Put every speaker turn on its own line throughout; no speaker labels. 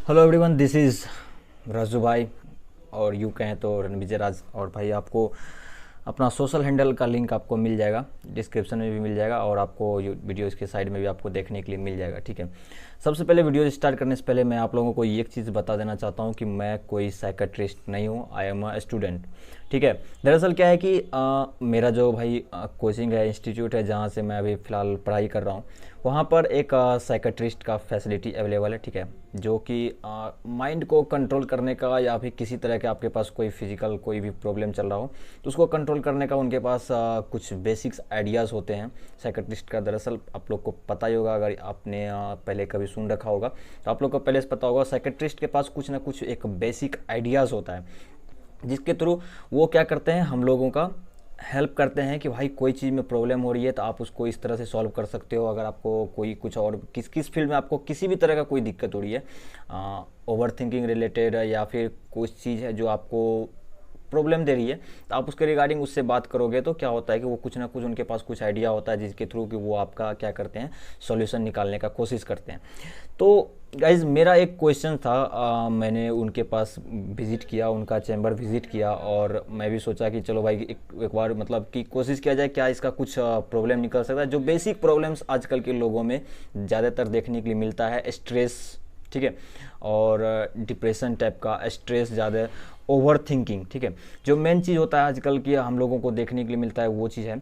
Hello everyone, this is Raju भाई और यूँ कहें तो रणविजय राज। और भाई आपको अपना सोशल हैंडल का लिंक आपको मिल जाएगा, डिस्क्रिप्शन में भी मिल जाएगा और आपको वीडियो इसके साइड में भी आपको देखने के लिए मिल जाएगा। ठीक है, सबसे पहले वीडियो स्टार्ट करने से पहले मैं आप लोगों को एक चीज़ बता देना चाहता हूँ कि मैं कोई साइकेट्रिस्ट नहीं हूँ, आई एम अ स्टूडेंट। ठीक है, दरअसल क्या है कि मेरा जो भाई कोचिंग है, इंस्टीट्यूट है, जहाँ से मैं अभी फ़िलहाल पढ़ाई कर रहा हूँ, वहाँ पर एक साइकेट्रिस्ट का फैसिलिटी अवेलेबल है। ठीक है, जो कि माइंड को कंट्रोल करने का या फिर किसी तरह के आपके पास कोई फिजिकल कोई भी प्रॉब्लम चल रहा हो तो उसको कंट्रोल करने का उनके पास कुछ बेसिक्स आइडियाज़ होते हैं साइकेट्रिस्ट का। दरअसल आप लोग को पता ही होगा, अगर आपने पहले कभी सुन रखा होगा तो आप लोग को पहले से पता होगा, साइकेट्रिस्ट के पास कुछ ना कुछ एक बेसिक आइडियाज़ होता है जिसके थ्रू वो क्या करते हैं, हम लोगों का हेल्प करते हैं कि भाई कोई चीज़ में प्रॉब्लम हो रही है तो आप उसको इस तरह से सॉल्व कर सकते हो। अगर आपको कोई कुछ और किस फील्ड में आपको किसी भी तरह का कोई दिक्कत हो रही है, ओवर थिंकिंग रिलेटेड या फिर कुछ चीज़ है जो आपको प्रॉब्लम दे रही है, तो आप उसके रिगार्डिंग उससे बात करोगे तो क्या होता है कि वो कुछ ना कुछ उनके पास कुछ आइडिया होता है जिसके थ्रू कि वो आपका क्या करते हैं, सॉल्यूशन निकालने का कोशिश करते हैं। तो गाइज मेरा एक क्वेश्चन था, मैंने उनके पास विज़िट किया, उनका चैम्बर विज़िट किया और मैं भी सोचा कि चलो भाई एक बार मतलब कि कोशिश किया जाए क्या इसका कुछ प्रॉब्लम निकल सकता है। जो बेसिक प्रॉब्लम्स आजकल के लोगों में ज़्यादातर देखने के लिए मिलता है, स्ट्रेस, ठीक है, और डिप्रेशन टाइप का स्ट्रेस ज़्यादा, ओवर थिंकिंग। ठीक है, जो मेन चीज़ होता है आजकल की हम लोगों को देखने के लिए मिलता है वो चीज़ है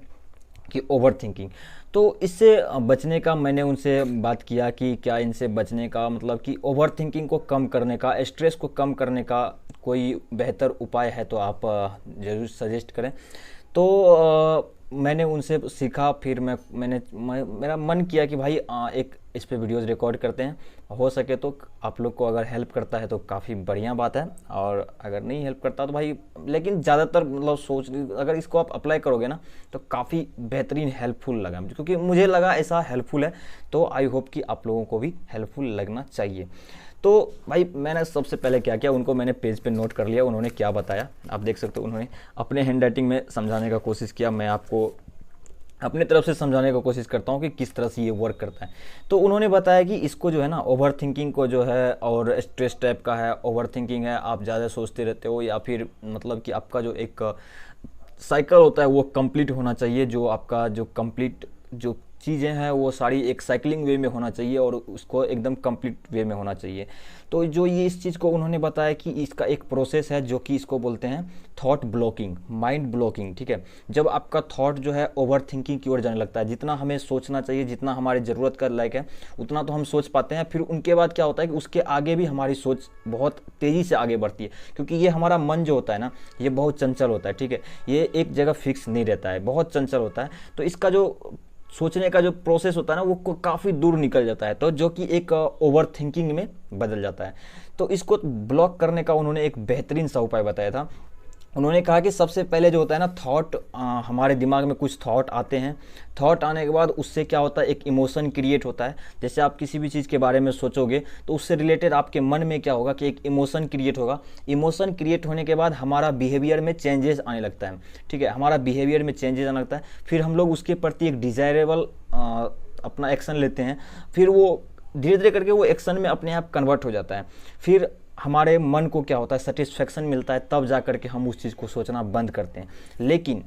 कि ओवर थिंकिंग। तो इससे बचने का मैंने उनसे बात किया कि क्या इनसे बचने का मतलब कि ओवर थिंकिंग को कम करने का, स्ट्रेस को कम करने का कोई बेहतर उपाय है तो आप ज़रूर सजेस्ट करें। तो मैंने उनसे सीखा, फिर मेरा मन किया कि भाई एक इस पे वीडियोज़ रिकॉर्ड करते हैं, हो सके तो आप लोग को अगर हेल्प करता है तो काफ़ी बढ़िया बात है, और अगर नहीं हेल्प करता तो भाई, लेकिन ज़्यादातर मतलब अगर इसको आप अप्लाई करोगे ना तो काफ़ी बेहतरीन हेल्पफुल लगा मुझे, क्योंकि मुझे लगा ऐसा हेल्पफुल है, तो आई होप कि आप लोगों को भी हेल्पफुल लगना चाहिए। तो भाई मैंने सबसे पहले क्या किया, उनको मैंने पेज पे नोट कर लिया, उन्होंने क्या बताया आप देख सकते हो। उन्होंने अपने हैंड राइटिंग में समझाने का कोशिश किया, मैं आपको अपनी तरफ से समझाने की कोशिश करता हूँ कि किस तरह से ये वर्क करता है। तो उन्होंने बताया कि इसको जो है ना, ओवर थिंकिंग को जो है, और स्ट्रेस टाइप का है, ओवर थिंकिंग है, आप ज़्यादा सोचते रहते हो, या फिर मतलब कि आपका जो एक साइकिल होता है वो कंप्लीट होना चाहिए, जो आपका जो कंप्लीट जो चीज़ें हैं वो सारी एक साइकिलिंग वे में होना चाहिए और उसको एकदम कंप्लीट वे में होना चाहिए। तो जो ये इस चीज़ को उन्होंने बताया कि इसका एक प्रोसेस है जो कि इसको बोलते हैं थॉट ब्लॉकिंग, माइंड ब्लॉकिंग। ठीक है, जब आपका थॉट जो है ओवर थिंकिंग की ओर जाने लगता है, जितना हमें सोचना चाहिए, जितना हमारी ज़रूरत का लायक है उतना तो हम सोच पाते हैं, फिर उनके बाद क्या होता है कि उसके आगे भी हमारी सोच बहुत तेज़ी से आगे बढ़ती है, क्योंकि ये हमारा मन जो होता है ना, ये बहुत चंचल होता है। ठीक है, ये एक जगह फिक्स नहीं रहता है, बहुत चंचल होता है। तो इसका जो सोचने का जो प्रोसेस होता है ना वो काफ़ी दूर निकल जाता है, तो जो कि एक ओवर थिंकिंग में बदल जाता है। तो इसको ब्लॉक करने का उन्होंने एक बेहतरीन सा उपाय बताया था। उन्होंने कहा कि सबसे पहले जो होता है ना, थॉट, हमारे दिमाग में कुछ थॉट आते हैं, थॉट आने के बाद उससे क्या होता है, एक इमोशन क्रिएट होता है। जैसे आप किसी भी चीज़ के बारे में सोचोगे तो उससे रिलेटेड आपके मन में क्या होगा कि एक इमोशन क्रिएट होगा। इमोशन क्रिएट होने के बाद हमारा बिहेवियर में चेंजेस आने लगता है। ठीक है, हमारा बिहेवियर में चेंजेस आने लगता है, फिर हम लोग उसके प्रति एक डिज़ायरेबल अपना एक्शन लेते हैं, फिर वो धीरे धीरे करके वो एक्शन में अपने आप कन्वर्ट हो जाता है। फिर हमारे मन को क्या होता है, सेटिस्फेक्शन मिलता है, तब जा करके हम उस चीज़ को सोचना बंद करते हैं। लेकिन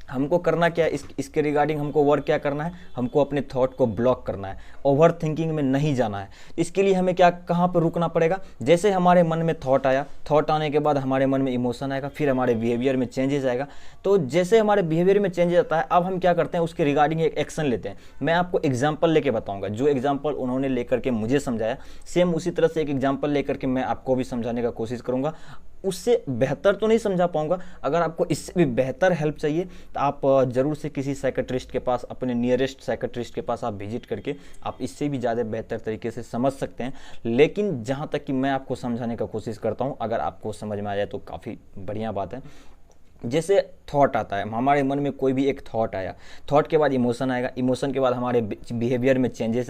हमको करना क्या है, इसके रिगार्डिंग हमको वर्क क्या करना है, हमको अपने थॉट को ब्लॉक करना है, ओवर थिंकिंग में नहीं जाना है। इसके लिए हमें क्या, कहाँ पर रुकना पड़ेगा, जैसे हमारे मन में थॉट आया, थॉट आने के बाद हमारे मन में इमोशन आएगा, फिर हमारे बिहेवियर में चेंजेस आएगा। तो जैसे हमारे बिहेवियर में चेंजेस आता है, अब हम क्या करते हैं, उसके रिगार्डिंग एक एक्शन लेते हैं। मैं आपको एग्जाम्पल लेके बताऊंगा, जो एग्जाम्पल उन्होंने लेकर के मुझे समझाया, सेम उसी तरह से एक एग्जाम्पल लेकर के मैं आपको भी समझाने का कोशिश करूंगा। उससे बेहतर तो नहीं समझा पाऊंगा, अगर आपको इससे भी बेहतर हेल्प चाहिए तो आप ज़रूर से किसी साइकेट्रिस्ट के पास, अपने नियरेस्ट साइकेट्रिस्ट के पास आप विजिट करके आप इससे भी ज़्यादा बेहतर तरीके से समझ सकते हैं। लेकिन जहाँ तक कि मैं आपको समझाने का कोशिश करता हूँ, अगर आपको समझ में आ जाए तो काफ़ी बढ़िया बात है। जैसे थॉट आता है, हमारे मन में कोई भी एक थॉट आया, थॉट के बाद इमोशन आएगा, इमोशन के बाद हमारे बिहेवियर में चेंजेस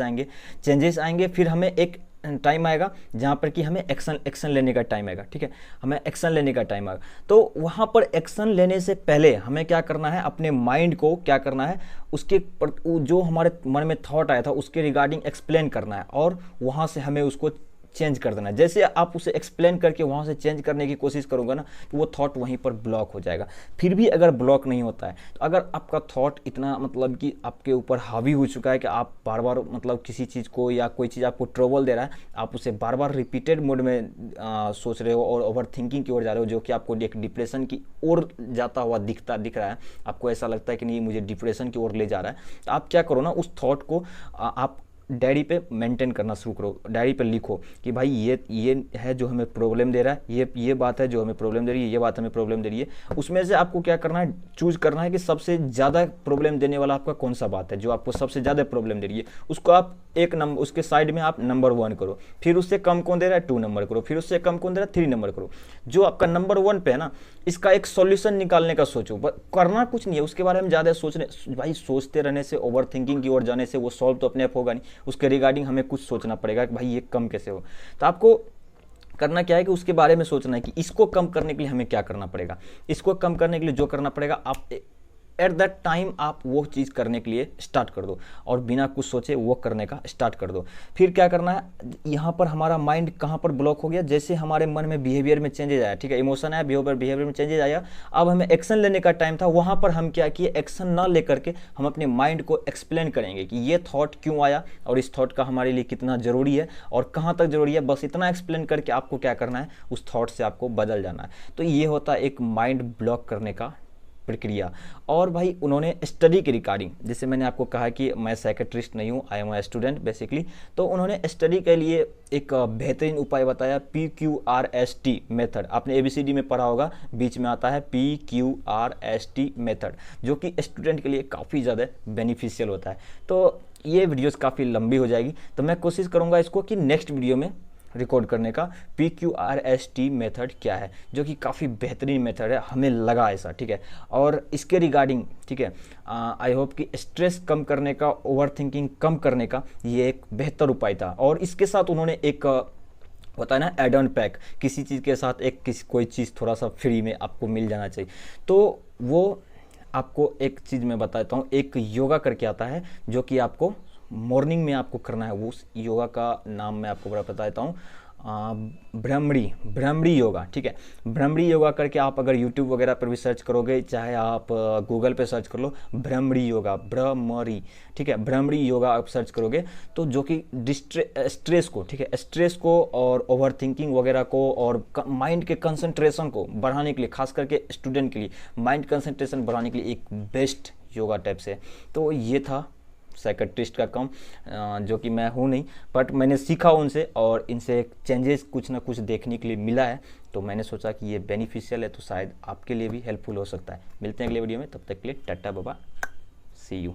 आएंगे, फिर हमें एक टाइम आएगा जहाँ पर कि हमें एक्शन लेने का टाइम आएगा। ठीक है, हमें एक्शन लेने का टाइम आएगा। तो वहाँ पर एक्शन लेने से पहले हमें क्या करना है, अपने माइंड को क्या करना है, उसके जो हमारे मन में थॉट आया था उसके रिगार्डिंग एक्सप्लेन करना है, और वहाँ से हमें उसको चेंज कर देना है। जैसे आप उसे एक्सप्लेन करके वहाँ से चेंज करने की कोशिश करोगे ना, तो वो थॉट वहीं पर ब्लॉक हो जाएगा। फिर भी अगर ब्लॉक नहीं होता है, तो अगर आपका थॉट इतना मतलब कि आपके ऊपर हावी हो चुका है कि आप बार बार मतलब किसी चीज़ को या कोई चीज़ आपको ट्रबल दे रहा है, आप उसे बार बार रिपीटेड मोड में सोच रहे हो और ओवर थिंकिंग की ओर जा रहे हो, जो कि आपको एक डिप्रेशन की ओर जाता हुआ दिख रहा है, आपको ऐसा लगता है कि नहीं मुझे डिप्रेशन की ओर ले जा रहा है, तो आप क्या करो ना, उस थॉट को आप डायरी पे मेंटेन करना शुरू करो। डायरी पे लिखो कि भाई ये है जो हमें प्रॉब्लम दे रहा है, ये बात है जो हमें प्रॉब्लम दे रही है, ये बात हमें प्रॉब्लम दे रही है। उसमें से आपको क्या करना है, चूज करना है कि सबसे ज़्यादा प्रॉब्लम देने वाला आपका कौन सा बात है, जो आपको सबसे ज़्यादा प्रॉब्लम दे रही है, उसको आप एक नंबर उसके साइड में आप नंबर 1 करो। फिर उससे कम कौन दे रहा है 2 नंबर करो। फिर उससे कम कौन दे रहा है 3 नंबर करो। जो आपका नंबर 1 पे है ना, इसका एक सॉल्यूशन निकालने का सोचो। करना कुछ नहीं है, उसके बारे में ज़्यादा सोचने, भाई सोचते रहने से, ओवर थिंकिंग की ओर जाने से वो सॉल्व तो अपने आप होगा नहीं, उसके रिगार्डिंग हमें कुछ सोचना पड़ेगा कि भाई ये कम कैसे हो। तो आपको करना क्या है कि उसके बारे में सोचना है कि इसको कम करने के लिए हमें क्या करना पड़ेगा। इसको कम करने के लिए जो करना पड़ेगा, आप एट दैट टाइम आप वो चीज़ करने के लिए स्टार्ट कर दो और बिना कुछ सोचे वो करने का स्टार्ट कर दो। फिर क्या करना है, यहाँ पर हमारा माइंड कहाँ पर ब्लॉक हो गया, जैसे हमारे मन में बिहेवियर में चेंजेज आया, ठीक है, इमोशन आया, बिहेवियर में चेंजेज आया, अब हमें एक्शन लेने का टाइम था। वहाँ पर हम क्या किए, एक्शन ना लेकर के हम अपने माइंड को एक्सप्लेन करेंगे कि ये थॉट क्यों आया और इस थॉट का हमारे लिए कितना ज़रूरी है और कहाँ तक ज़रूरी है। बस इतना एक्सप्लेन करके आपको क्या करना है, उस थॉट से आपको बदल जाना है। तो ये होता है एक माइंड ब्लॉक करने का प्रक्रिया। और भाई उन्होंने स्टडी के रिगार्डिंग, जैसे मैंने आपको कहा कि मैं साइकेट्रिस्ट नहीं हूँ, I am a student basically, तो उन्होंने स्टडी के लिए एक बेहतरीन उपाय बताया, PQRST मेथड। आपने ABCD में पढ़ा होगा, बीच में आता है PQRST मेथड, जो कि स्टूडेंट के लिए काफ़ी ज़्यादा बेनिफिशियल होता है। तो ये वीडियोस काफ़ी लंबी हो जाएगी, तो मैं कोशिश करूँगा इसको कि नेक्स्ट वीडियो में रिकॉर्ड करने का। PQRST मेथड क्या है, जो कि काफ़ी बेहतरीन मेथड है, हमें लगा ऐसा, ठीक है। और इसके रिगार्डिंग, ठीक है, आई होप कि स्ट्रेस कम करने का, ओवर थिंकिंग कम करने का ये एक बेहतर उपाय था। और इसके साथ उन्होंने एक होता है ना एड ऑन पैक, किसी चीज़ के साथ कोई चीज़ थोड़ा सा फ्री में आपको मिल जाना चाहिए, तो वो आपको एक चीज़ मैं बताता हूँ। एक योगा करके आता है जो कि आपको मॉर्निंग में आपको करना है। उस योगा का नाम मैं आपको बड़ा बताता हूँ, भ्रमरी योगा, ठीक है। भ्रमरी योगा करके आप अगर यूट्यूब वगैरह पर भी सर्च करोगे, चाहे आप गूगल पे सर्च कर लो भ्रमरी योगा, भ्रमरी, ठीक है, भ्रमरी योगा आप सर्च करोगे, तो जो कि स्ट्रेस को, ठीक है, स्ट्रेस को और ओवर थिंकिंग वगैरह को और माइंड के कंसंट्रेशन को बढ़ाने के लिए, खास करके स्टूडेंट के लिए माइंड कंसंट्रेशन बढ़ाने के लिए एक बेस्ट योगा टाइप से। तो ये था साइकेट्रिस्ट का काम, जो कि मैं हूँ नहीं, बट मैंने सीखा उनसे और इनसे चेंजेस कुछ ना कुछ देखने के लिए मिला है, तो मैंने सोचा कि ये बेनिफिशियल है, तो शायद आपके लिए भी हेल्पफुल हो सकता है। मिलते हैं अगले वीडियो में, तब तक के लिए टाटा बाबा, सी यू।